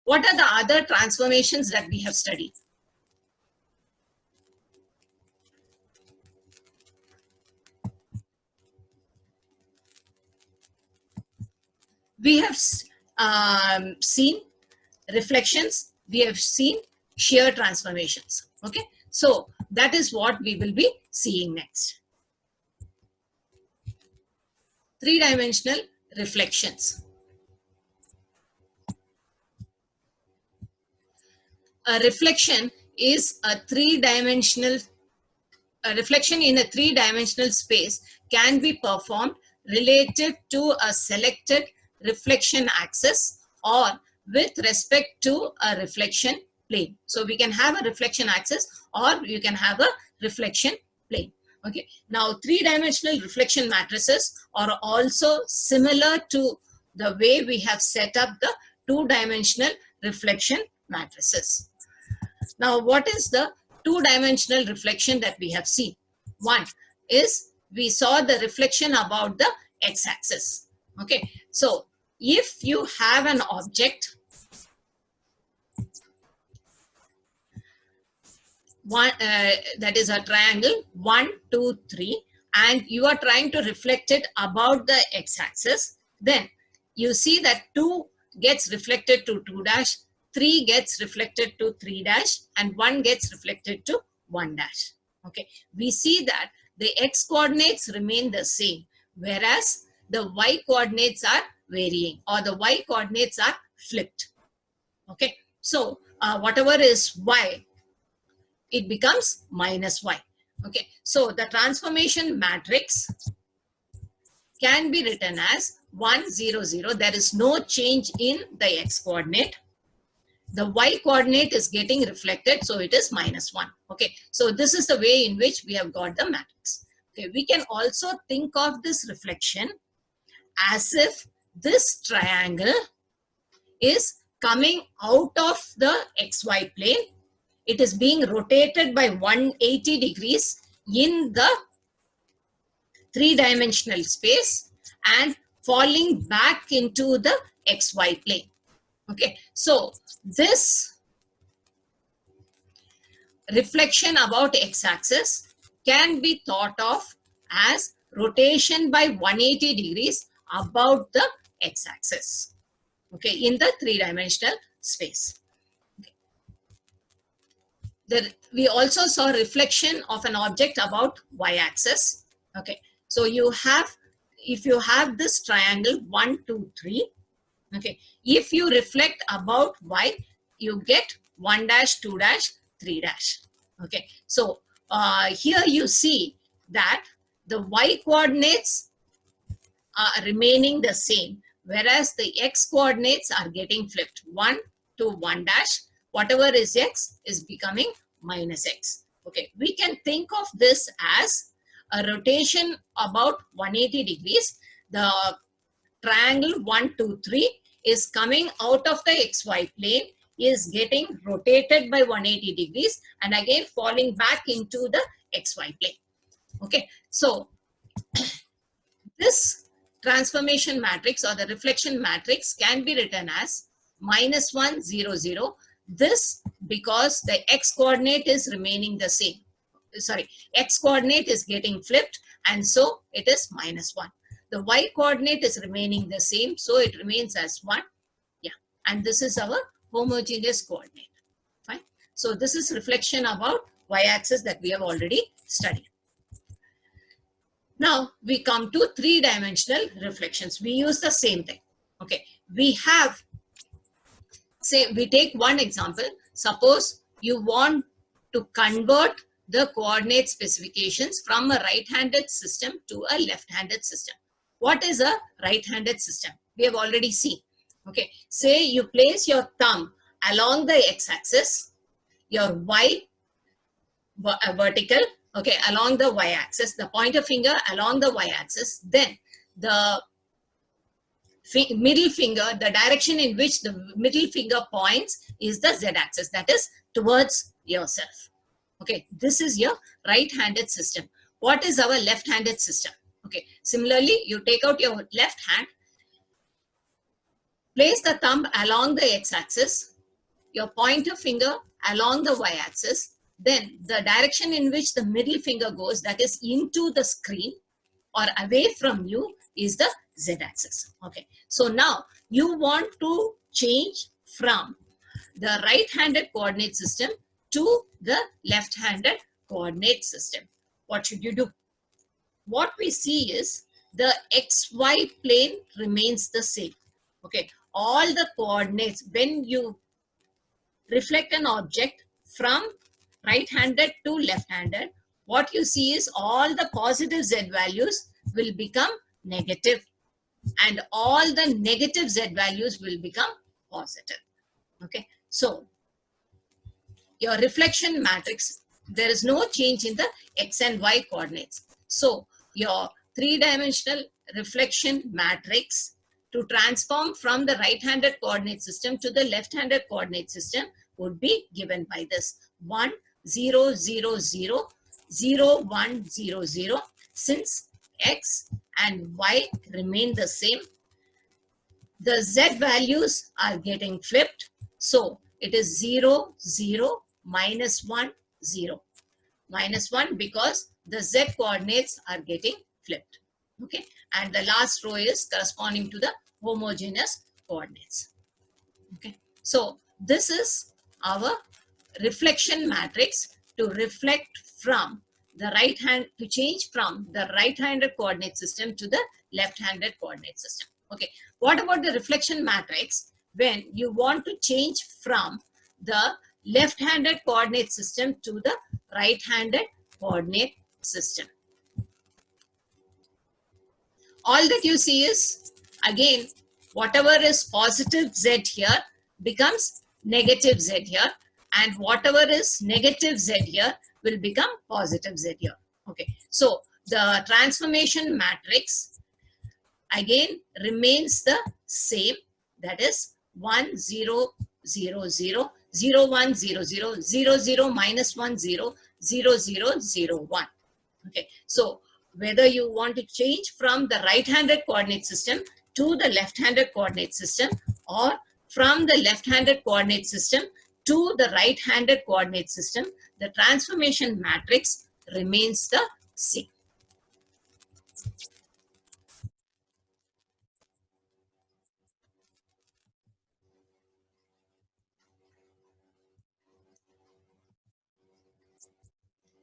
What are the other transformations that we have studied? We have seen reflections, we have seen shear transformations. Okay, so that is what we will be seeing next. Three-dimensional reflections. A reflection is a three-dimensional reflection in a three-dimensional space can be performed related to a selected reflection axis or with respect to a reflection plane. So we can have a reflection axis or you can have a reflection plane. Okay. Now, three-dimensional reflection matrices are also similar to the way we have set up the two-dimensional reflection matrices. Now, what is the two-dimensional reflection that we have seen? One is we saw the reflection about the x-axis. Okay, so if you have an object, one that is a triangle 1, 2, 3, and you are trying to reflect it about the x-axis, then you see that 2 gets reflected to 2 dash, 3 gets reflected to 3 dash, and 1 gets reflected to 1 dash. Okay, we see that the x coordinates remain the same, whereas the y coordinates are varying, or the y coordinates are flipped. Okay, so whatever is y, it becomes minus y. Okay, so the transformation matrix can be written as 1, 0, 0. There is no change in the x coordinate. The y coordinate is getting reflected, so it is minus 1. Okay, so this is the way in which we have got the matrix. Okay, we can also think of this reflection as if this triangle is coming out of the xy plane. It is being rotated by 180 degrees in the three-dimensional space and falling back into the xy plane. Okay, so this reflection about x-axis can be thought of as rotation by 180 degrees about the x-axis. Okay, in the three-dimensional space. We also saw reflection of an object about y-axis. Okay, so you have, if you have this triangle 1, 2, 3, okay, if you reflect about y, you get 1 dash, 2 dash, 3 dash. Okay, so here you see that the y coordinates are remaining the same, whereas the x coordinates are getting flipped. 1 to 1 dash, whatever is x is becoming minus x. Okay, we can think of this as a rotation about 180 degrees. The triangle 1, 2, 3 is coming out of the xy plane, is getting rotated by 180 degrees and again falling back into the xy plane. Okay, so this transformation matrix or the reflection matrix can be written as minus 1, 0, 0. This because the x coordinate is remaining the same. Sorry, x coordinate is getting flipped and so it is minus 1. The y coordinate is remaining the same, so it remains as 1. Yeah, and this is our homogeneous coordinate. Fine. So this is reflection about y-axis that we have already studied. Now we come to three-dimensional reflections. We use the same thing. Okay, we have, say, we take one example. Suppose you want to convert the coordinate specifications from a right-handed system to a left-handed system. What is a right-handed system? We have already seen. Okay, say you place your thumb along the x-axis, your y vertical, okay, along the y-axis, the pointer finger along the y-axis, then the middle finger, the direction in which the middle finger points is the z-axis, that is towards yourself. Okay, this is your right-handed system. What is our left-handed system? Okay, similarly, you take out your left hand, place the thumb along the x-axis, your pointer finger along the y-axis, then the direction in which the middle finger goes, that is into the screen or away from you, is the z-axis. Okay, so now you want to change from the right-handed coordinate system to the left-handed coordinate system. What should you do? What we see is the xy plane remains the same. Okay, all the coordinates, when you reflect an object from right-handed to left-handed, what you see is all the positive z values will become negative and all the negative z values will become positive. Okay, so your reflection matrix, there is no change in the x and y coordinates. So your three-dimensional reflection matrix to transform from the right-handed coordinate system to the left-handed coordinate system would be given by this 1 0 0 0 0 1 0 0. Since x and y remain the same, the z values are getting flipped, so it is 0 0 minus 1 0 minus 1 because the z coordinates are getting flipped. Okay, and the last row is corresponding to the homogeneous coordinates. Okay, so this is our reflection matrix to reflect from the right hand, to change from the right-handed coordinate system to the left-handed coordinate system. Okay, what about the reflection matrix when you want to change from the left-handed coordinate system to the right-handed coordinate system? All that you see is, again, whatever is positive z here becomes negative z here, and whatever is negative z here will become positive z here. Okay, so the transformation matrix again remains the same, that is 1 0 0 0 0 1 0 0 0 0 minus 1 0 0 0 0 1. Okay, so whether you want to change from the right-handed coordinate system to the left-handed coordinate system or from the left-handed coordinate system to the right-handed coordinate system, the transformation matrix remains the same.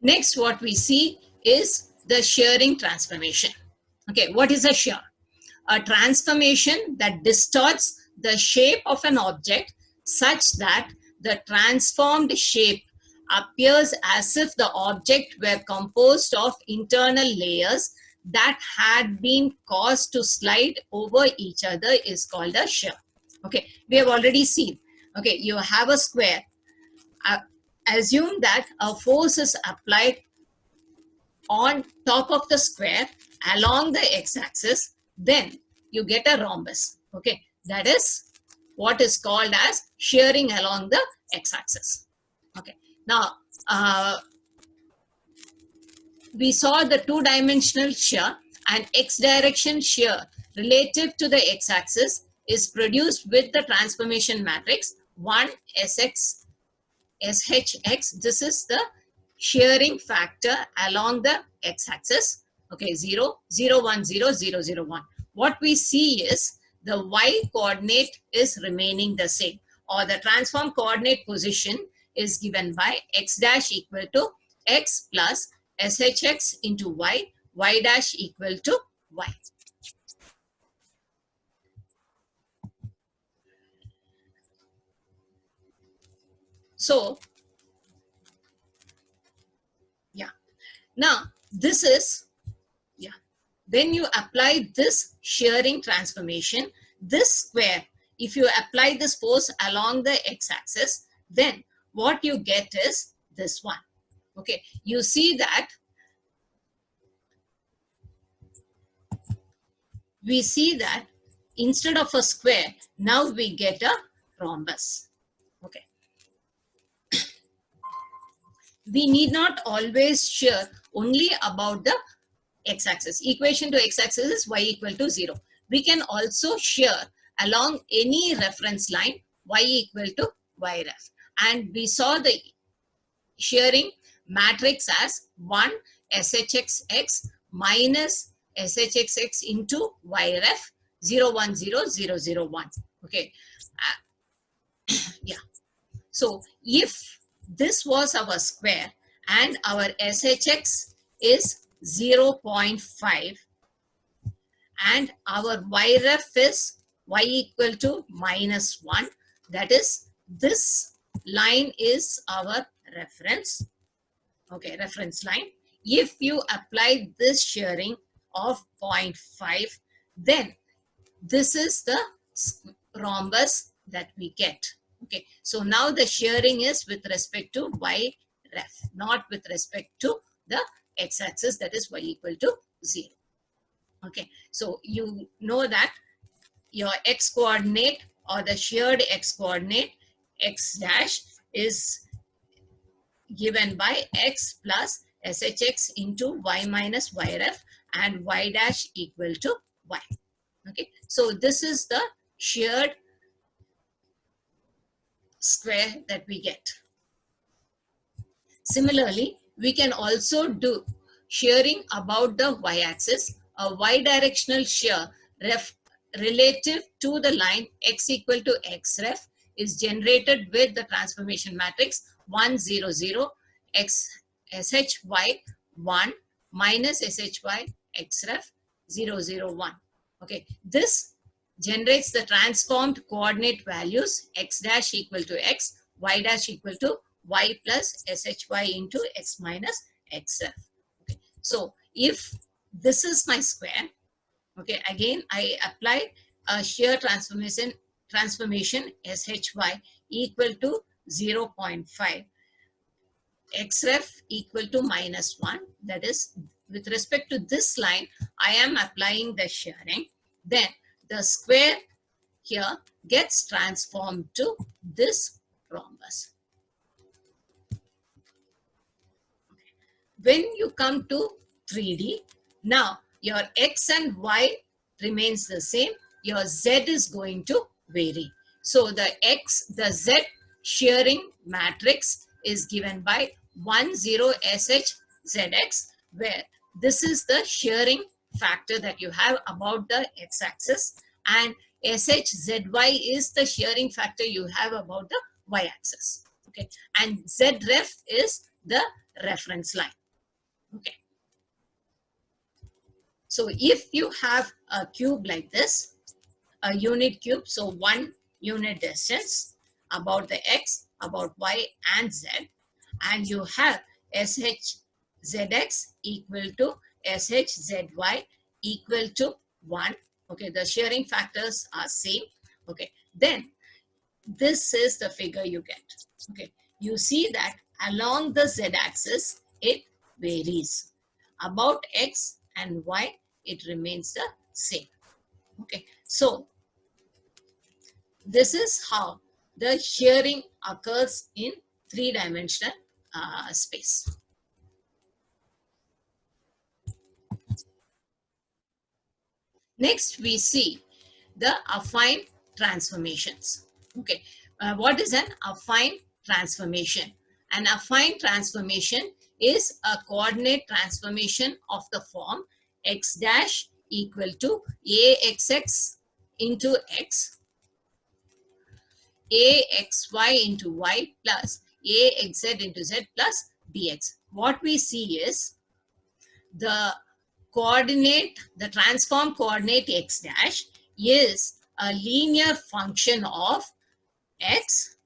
Next, what we see is the shearing transformation. Okay, what is a shear? A transformation that distorts the shape of an object such that the transformed shape appears as if the object were composed of internal layers that had been caused to slide over each other is called a shear. Okay, we have already seen. Okay, you have a square. Assume that a force is applied on top of the square along the x-axis, then you get a rhombus. Okay, that is what is called as shearing along the x-axis. Okay, now we saw the two-dimensional shear, and x direction shear relative to the x-axis is produced with the transformation matrix 1 SX SHX. This is the shearing factor along the x-axis. Okay, 0 0 1 0 0 0 1. What we see is the y coordinate is remaining the same, or the transform coordinate position is given by x dash equal to x plus SHX into y, y dash equal to y. So, yeah. Now, this is, yeah. When you apply this shearing transformation, this square, if you apply this force along the x-axis, then what you get is this one. Okay, you see that we see that instead of a square, now we get a rhombus. Okay. We need not always shear only about the x-axis. Equation to x-axis is y equal to 0. We can also shear along any reference line y equal to yref. And we saw the shearing matrix as 1 SHXX minus SHXX into yref 010001. Okay. Yeah. So if this was our square and our SHX is 0.5 and our yref is y equal to -1, that is, this line is our reference. Okay, reference line. If you apply this shearing of 0.5, then this is the rhombus that we get. Okay, so now the shearing is with respect to yref, not with respect to the x-axis, that is y equal to 0. Okay, so you know that your x coordinate or the sheared x coordinate x dash is given by x plus SHX into y minus yref and y dash equal to y. Okay, so this is the sheared square that we get. Similarly, we can also do shearing about the y-axis, a y-directional shear relative to the line x equal to xref is generated with the transformation matrix 1, 0, 0, x shy 1 minus shy xref 0, 0, 1. Okay, this generates the transformed coordinate values x dash equal to x, y dash equal to y plus shy into x minus xf. Okay, so if this is my square, okay, again I apply a shear transformation shy equal to 0.5, xref equal to -1, that is, with respect to this line I am applying the shearing, then the square here gets transformed to this rhombus. When you come to 3D, now your x and y remains the same, your z is going to vary. So the z shearing matrix is given by 1, 0 SH ZX, where this is the shearing factor that you have about the x-axis, and SHZY is the shearing factor you have about the y-axis. Okay, and ZREF is the reference line. Okay, so if you have a cube like this, a unit cube, so 1 unit distance about the x, about y and z, and you have SHZX equal to SHZY equal to 1. Okay, the shearing factors are same. Okay, then this is the figure you get. Okay, you see that along the z-axis it varies. About x and y it remains the same. Okay, so this is how the shearing occurs in three-dimensional space. Next, we see the affine transformations. Okay, what is an affine transformation? An affine transformation is a coordinate transformation of the form x dash equal to axx into x, axy into y plus axz into z plus bx. What we see is the coordinate, the transform coordinate x dash is a linear function of x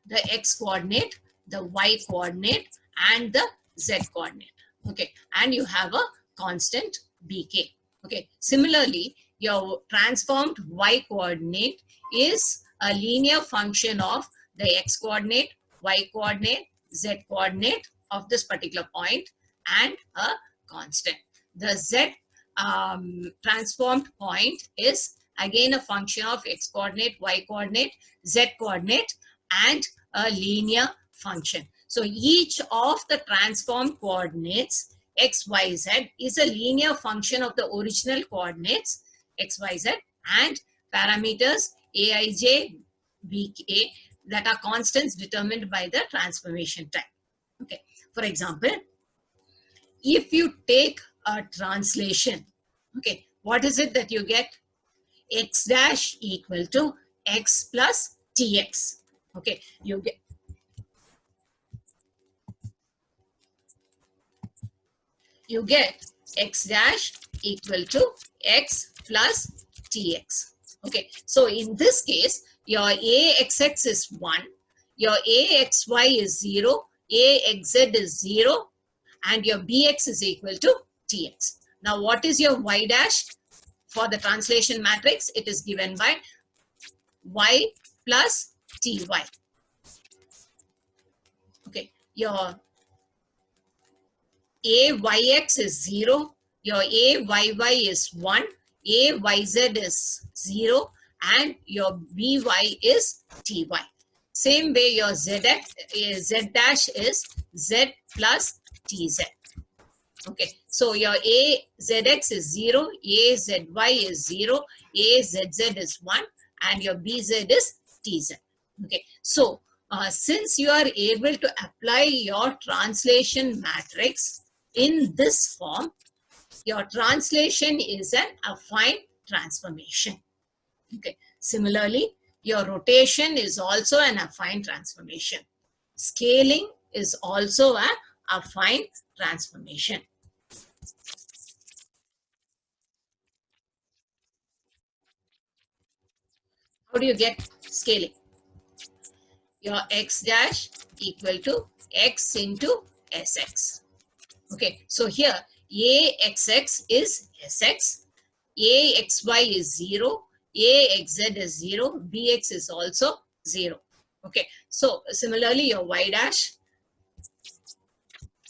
the x coordinate, the y coordinate and the z coordinate. Okay, and you have a constant bk. Okay, similarly your transformed y coordinate is a linear function of the x coordinate, y coordinate, z coordinate of this particular point and a constant. The z transformed point is again a function of x coordinate, y coordinate, z coordinate and a linear function. So each of the transformed coordinates x, y, z is a linear function of the original coordinates XYZ, and parameters Aij, Bk, that are constants determined by the transformation time. Okay. For example, if you take a translation, okay, what is it that you get? X dash equal to X plus Tx. Okay, you get X dash equal to X plus Tx. Okay, so in this case, your Axx is 1, your Axy is 0, Axz is 0, and your Bx is equal to Tx. Now, what is your Y dash? For the translation matrix, it is given by Y plus Ty. Okay, your Ayx is 0, your Ayy is 1, Ayz is 0, and your By is Ty. Same way, your Z dash is Z plus Tz. Okay, so your Azx is 0, Azy is 0, Azz is 1, and your Bz is Tz. Okay, so since you are able to apply your translation matrix in this form, your translation is an affine transformation. Okay, similarly, your rotation is also an affine transformation. Scaling is also an affine transformation. How do you get scaling? Your X dash equal to X into Sx. Okay, so here Axx is Sx, Axy is 0, Axz is 0, Bx is also 0. Okay, so similarly, your Y dash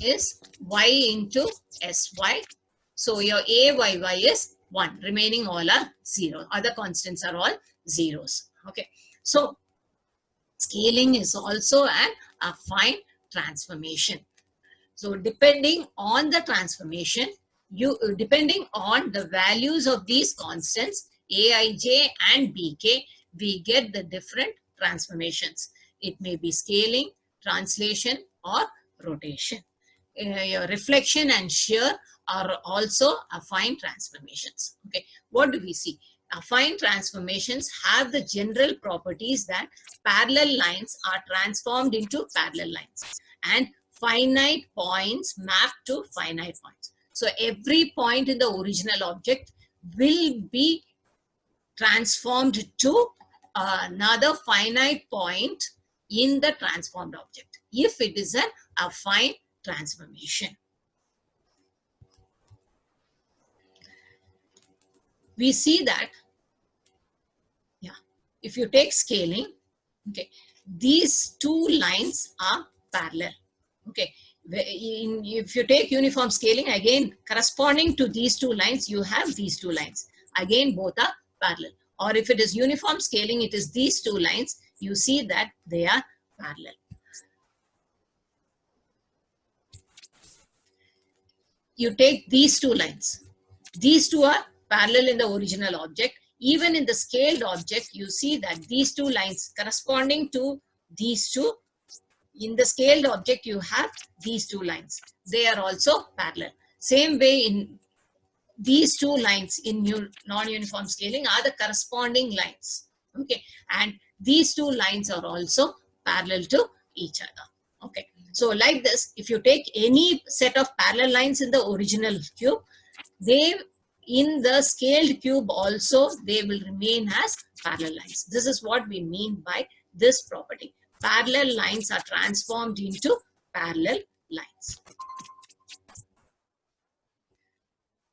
is Y into Sy. So your Ayy is 1, remaining all are 0. Other constants are all zeros. Okay, so scaling is also an affine transformation. So depending on the transformation, depending on the values of these constants, Aij and Bk, we get the different transformations. It may be scaling, translation, or rotation. Your reflection and shear are also affine transformations. Okay, what do we see? Affine transformations have the general properties that parallel lines are transformed into parallel lines, and finite points map to finite points. So every point in the original object will be transformed to another finite point in the transformed object if it is an affine transformation. We see that, yeah, if you take scaling, okay, these two lines are parallel. Okay, if you take uniform scaling, again, corresponding to these two lines, you have these two lines. Again, both are parallel. Or if it is uniform scaling, it is these two lines. You see that they are parallel. You take these two lines. These two are parallel in the original object. Even in the scaled object, you see that these two lines corresponding to these two. In the scaled object, you have these two lines. They are also parallel. Same way, in these two lines in non-uniform scaling are the corresponding lines. Okay, and these two lines are also parallel to each other. Okay, so like this, if you take any set of parallel lines in the original cube, they in the scaled cube also they will remain as parallel lines. This is what we mean by this property. Parallel lines are transformed into parallel lines.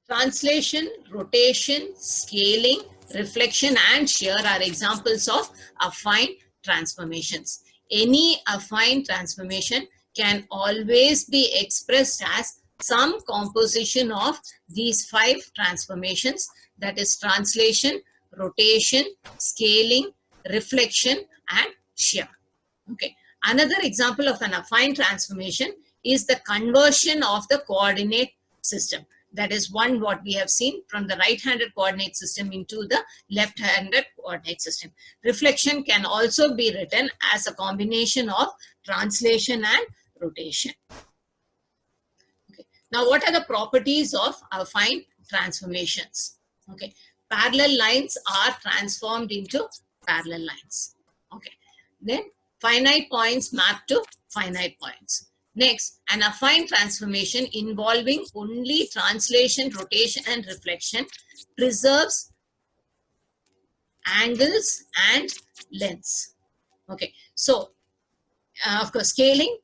Translation, rotation, scaling, reflection, and shear are examples of affine transformations. Any affine transformation can always be expressed as some composition of these 5 transformations, that is translation, rotation, scaling, reflection, and shear. Okay. Another example of an affine transformation is the conversion of the coordinate system. That is one what we have seen from the right-handed coordinate system into the left-handed coordinate system. Reflection can also be written as a combination of translation and rotation. Okay. Now, what are the properties of affine transformations? Okay. Parallel lines are transformed into parallel lines. Okay. Then finite points map to finite points. Next, an affine transformation involving only translation, rotation, and reflection preserves angles and lengths. Okay, so of course, scaling,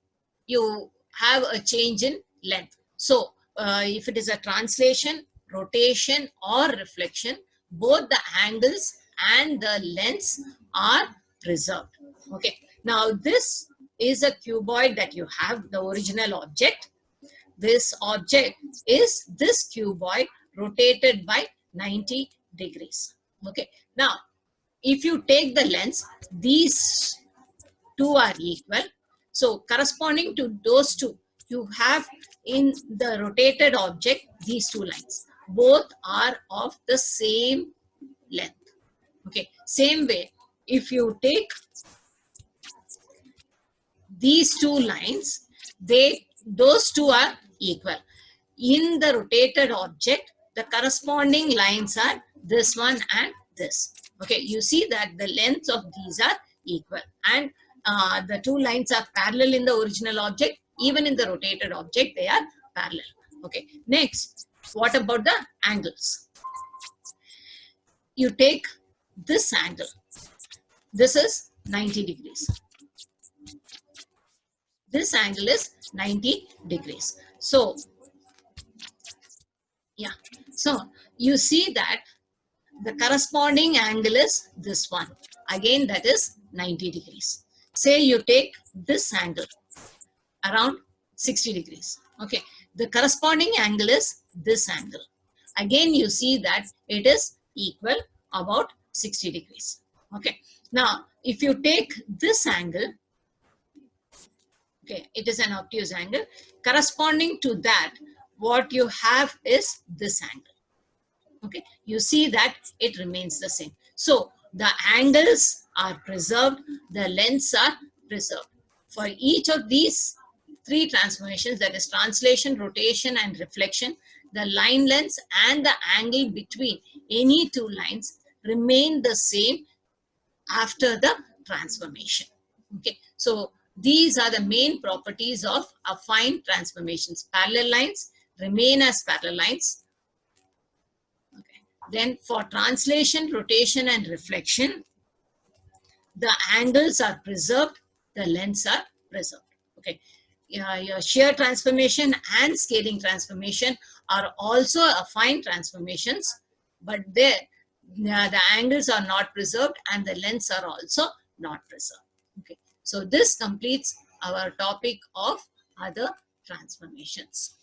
you have a change in length. So if it is a translation, rotation, or reflection, both the angles and the lengths are preserved. Okay, now this is a cuboid that you have, the original object. This object is this cuboid rotated by 90 degrees. Okay, now if you take the lengths, these two are equal. So corresponding to those two, you have in the rotated object these two lines. Both are of the same length. Okay, same way, if you take these two lines, those two are equal. In the rotated object, the corresponding lines are this one and this. Okay, you see that the lengths of these are equal, and the two lines are parallel in the original object. Even in the rotated object, they are parallel. Okay, next, what about the angles? You take this angle. This is 90 degrees. This angle is 90 degrees. So, yeah. So, you see that the corresponding angle is this one. Again, that is 90 degrees. Say you take this angle around 60 degrees. Okay. The corresponding angle is this angle. Again, you see that it is equal about 60 degrees. Okay. Now, if you take this angle, okay, it is an obtuse angle. Corresponding to that, what you have is this angle. Okay, you see that it remains the same. So the angles are preserved, the lengths are preserved. For each of these three transformations, that is translation, rotation, and reflection, the line lengths and the angle between any two lines remain the same after the transformation. Okay, so these are the main properties of affine transformations. Parallel lines remain as parallel lines. Okay. Then for translation, rotation, and reflection, the angles are preserved, the lengths are preserved. Okay. Your shear transformation and scaling transformation are also affine transformations, but there the angles are not preserved and the lengths are also not preserved. Okay. So this completes our topic of other transformations.